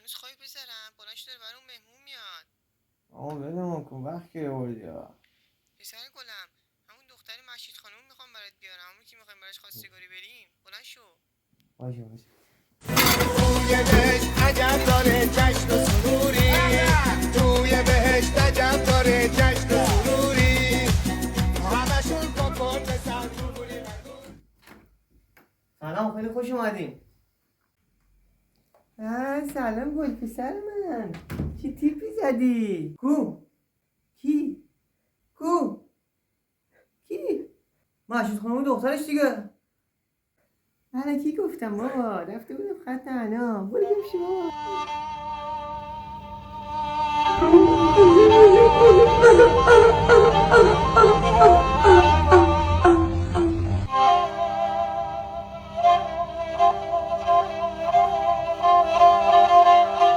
هنوز خوابی پسرم؟ بلند شو، داره برام مهمون میاد. آقا ولمون کن، وقت که آوردی ها. پسر گلم، همون دختر مشید خانم میخوام برات بیارم، همون که میخوایم براش خواستگاری بریم. بلند شو. باشه باشه. توی بهشت عجب داره جشن و سروری، توی بهشت عجب داره جشن و سروری، همشون کن پسر جوری. سلام، خیلی خوش اومدین. سلام گل پسر من، چی تیپی زدی؟ کی؟ ماشید خانم دخترش دیگه. کی گفتم بابا، رفته بودم خط انا. برو بمشی بابا.